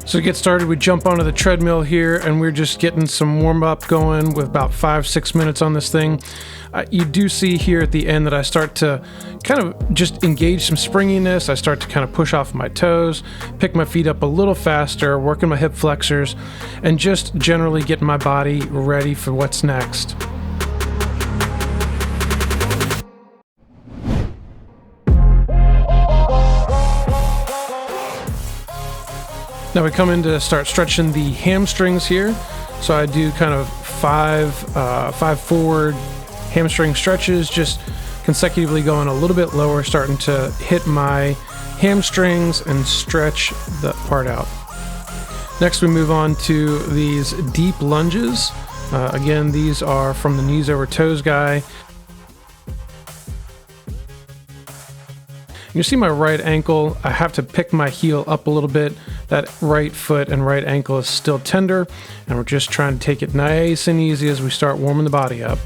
So to get started, we jump onto the treadmill here and we're just getting some warm up going with about 5-6 minutes on this thing. You do see here at the end that I start to kind of just engage some springiness. I start to kind of push off my toes, pick my feet up a little faster, working my hip flexors, and just generally getting my body ready for what's next. Now we come in to start stretching the hamstrings here. So I do kind of five forward hamstring stretches, just consecutively going a little bit lower, starting to hit my hamstrings and stretch that part out. Next we move on to these deep lunges. Again, these are from the knees over toes guy. You see my right ankle, I have to pick my heel up a little bit. That right foot and right ankle is still tender, and we're just trying to take it nice and easy as we start warming the body up.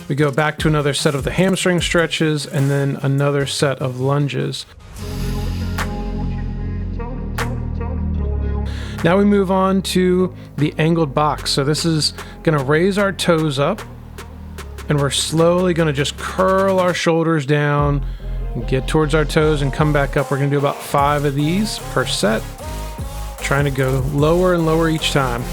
We go back to another set of the hamstring stretches and then another set of lunges. Now we move on to the angled box. So this is going to raise our toes up, and we're slowly going to just curl our shoulders down and get towards our toes and come back up. We're going to do about 5 of these per set, trying to go lower and lower each time.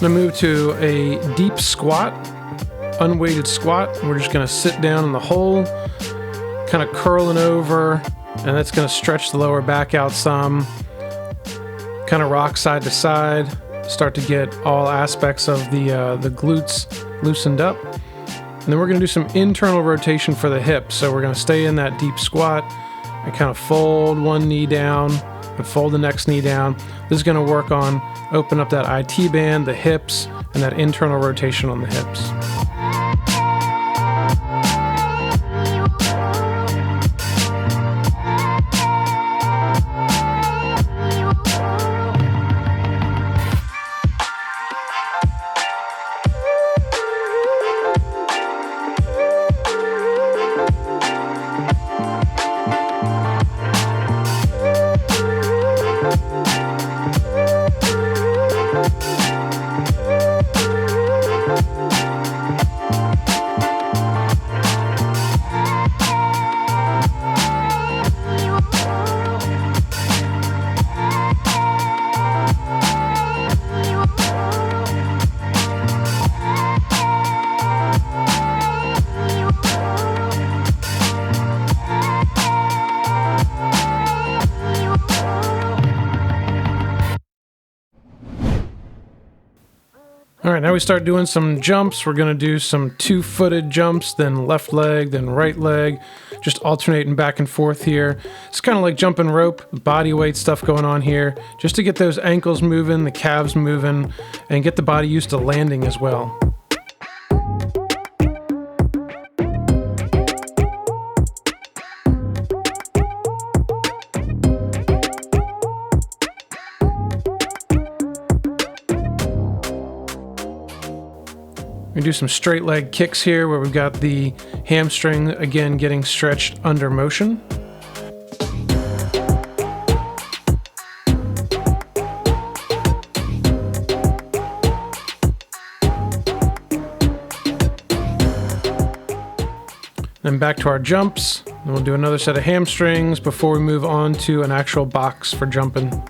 I'm going to move to a deep squat, unweighted squat. We're just going to sit down in the hole, kind of curling over, and that's going to stretch the lower back out some, kind of rock side to side, start to get all aspects of the glutes loosened up. And then we're going to do some internal rotation for the hips. So we're going to stay in that deep squat and kind of fold one knee down and fold the next knee down. This is going to work on open up that IT band, the hips, and that internal rotation on the hips. All right, now we start doing some jumps. We're going to do some 2-footed jumps, then left leg, then right leg, just alternating back and forth here. It's kind of like jumping rope, body weight stuff going on here, just to get those ankles moving, the calves moving, and get the body used to landing as well. We do some straight leg kicks here where we've got the hamstring again getting stretched under motion. Then back to our jumps. Then we'll do another set of hamstrings before we move on to an actual box for jumping.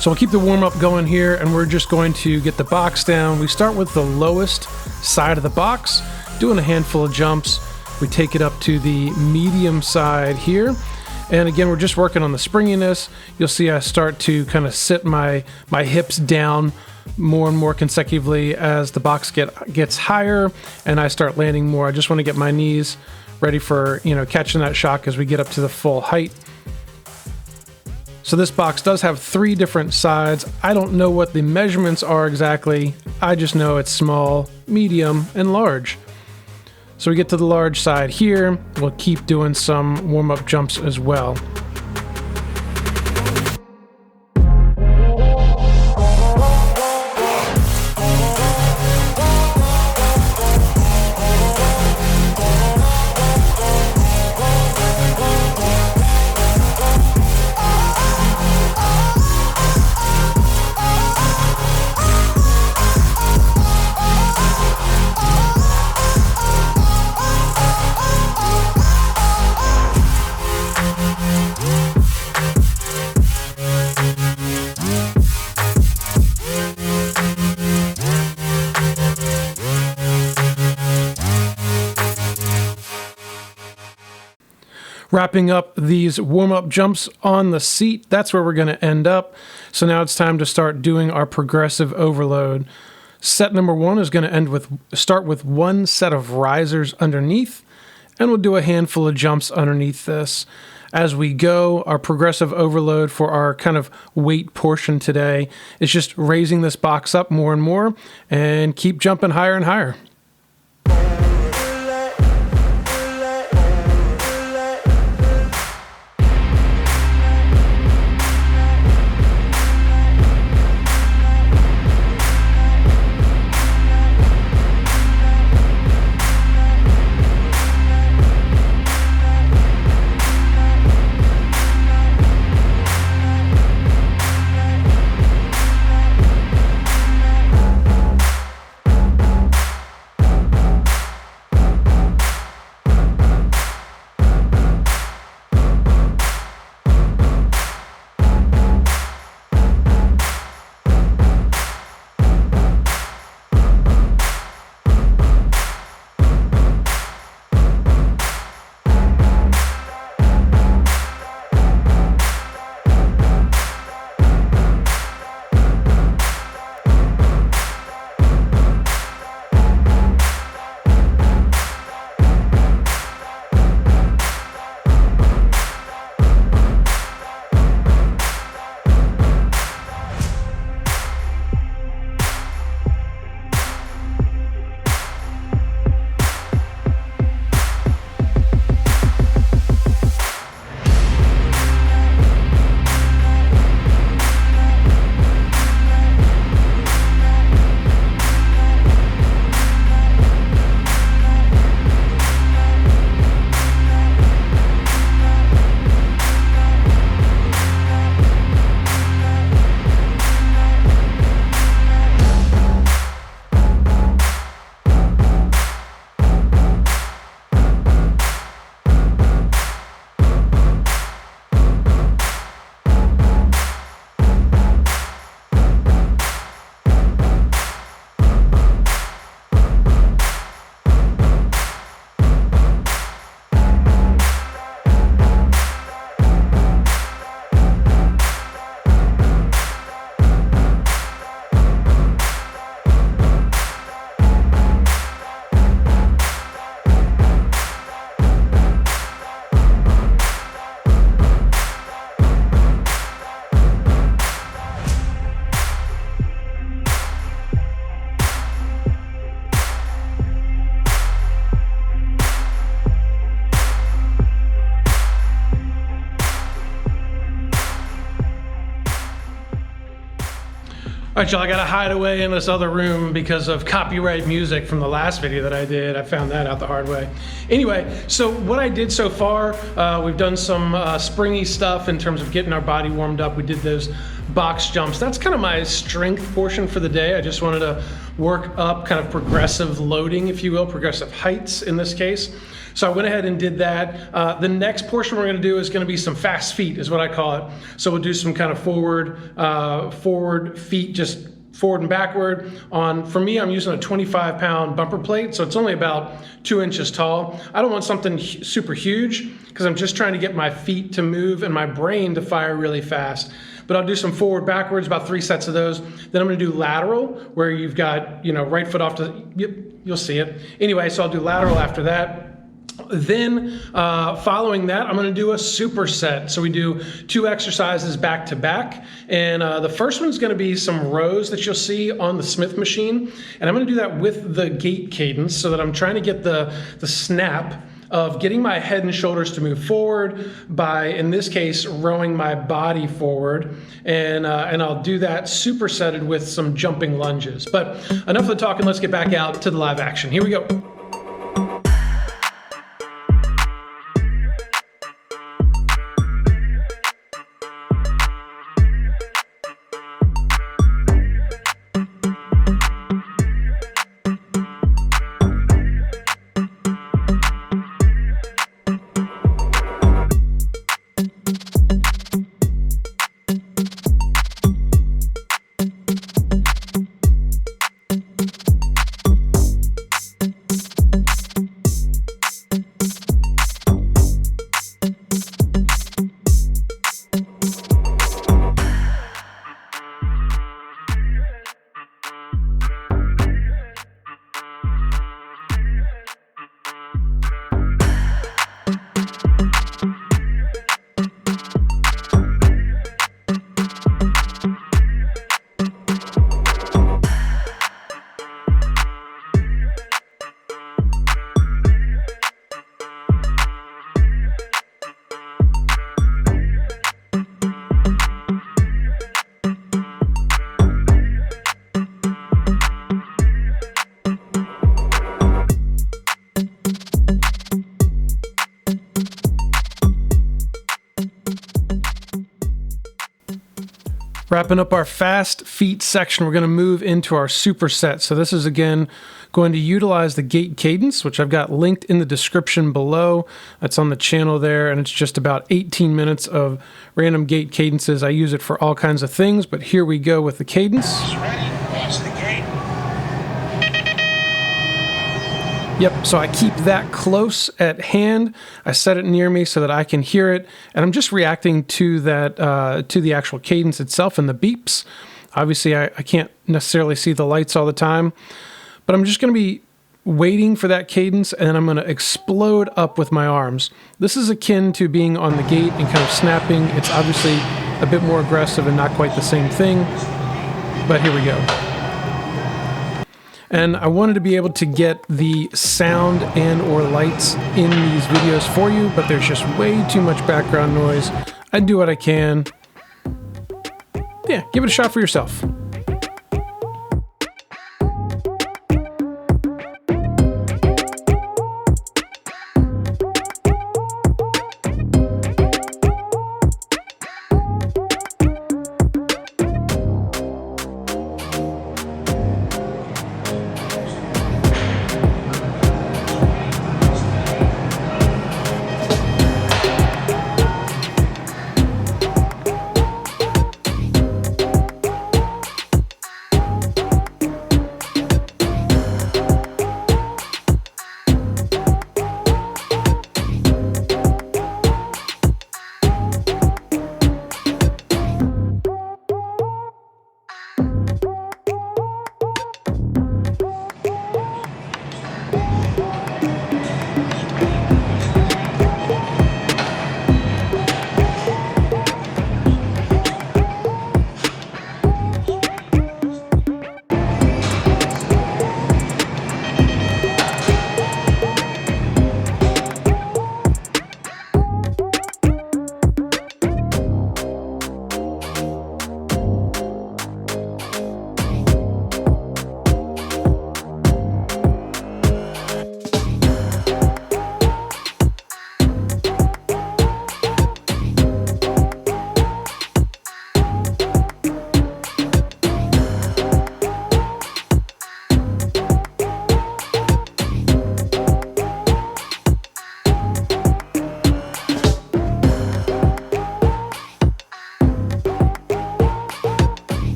So we'll keep the warm-up going here, and we're just going to get the box down. We start with the lowest side of the box, doing a handful of jumps. We take it up to the medium side here. And again, we're just working on the springiness. You'll see I start to kind of sit my hips down more and more consecutively as the box gets higher and I start landing more. I just want to get my knees ready for, catching that shock as we get up to the full height. So this box does have 3 different sides. I don't know what the measurements are exactly. I just know it's small, medium, and large. So we get to the large side here. We'll keep doing some warm-up jumps as well. Wrapping up these warm-up jumps on the seat, that's where we're going to end up. So now it's time to start doing our progressive overload. Set number 1 is going to start with 1 set of risers underneath, and we'll do a handful of jumps underneath this. As we go, our progressive overload for our kind of weight portion today is just raising this box up more and more and keep jumping higher and higher. All right, y'all, I got to hide away in this other room because of copyright music from the last video that I did. I found that out the hard way. Anyway, so what I did so far, we've done some springy stuff in terms of getting our body warmed up. We did those box jumps. That's kind of my strength portion for the day. I just wanted to work up kind of progressive loading, if you will, progressive heights in this case. So I went ahead and did that. The next portion we're going to do is going to be some fast feet, is what I call it. So we'll do some kind of forward feet, just forward and backward. For me, I'm using a 25-pound bumper plate, so it's only about 2 inches tall. I don't want something super huge because I'm just trying to get my feet to move and my brain to fire really fast. But I'll do some forward, backwards, about 3 sets of those. Then I'm gonna do lateral, where you've got, right foot off to, yep, you'll see it. Anyway, so I'll do lateral after that. Then following that, I'm gonna do a superset. So we do 2 exercises back to back. And the first one's gonna be some rows that you'll see on the Smith machine. And I'm gonna do that with the gait cadence so that I'm trying to get the snap of getting my head and shoulders to move forward by, in this case, rowing my body forward. And I'll do that supersetted with some jumping lunges. But enough of the talking, let's get back out to the live action. Here we go. Wrapping up our fast feet section, we're going to move into our superset. So this is, again, going to utilize the gait cadence, which I've got linked in the description below. That's on the channel there, and it's just about 18 minutes of random gait cadences. I use it for all kinds of things, but here we go with the cadence. Yep, so I keep that close at hand. I set it near me so that I can hear it, and I'm just reacting to that, to the actual cadence itself and the beeps. Obviously, I can't necessarily see the lights all the time, but I'm just going to be waiting for that cadence, and then I'm going to explode up with my arms. This is akin to being on the gate and kind of snapping. It's obviously a bit more aggressive and not quite the same thing, but here we go. And I wanted to be able to get the sound and or lights in these videos for you, but there's just way too much background noise. I do what I can. Yeah, give it a shot for yourself.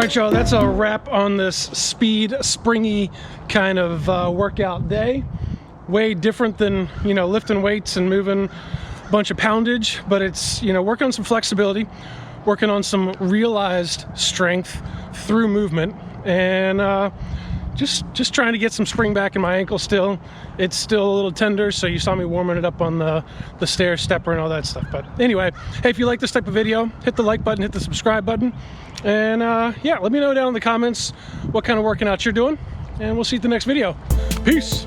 right, y'all, that's a wrap on this speed, springy kind of workout day. Way different than, you know, lifting weights and moving a bunch of poundage, but it's, you know, working on some flexibility, working on some realized strength through movement, and just trying to get some spring back in my ankle still. It's still a little tender, so you saw me warming it up on the stair stepper and all that stuff. But anyway, hey, if you like this type of video, hit the like button, hit the subscribe button, and yeah, let me know down in the comments what kind of working out you're doing, and we'll see you at the next video. Peace.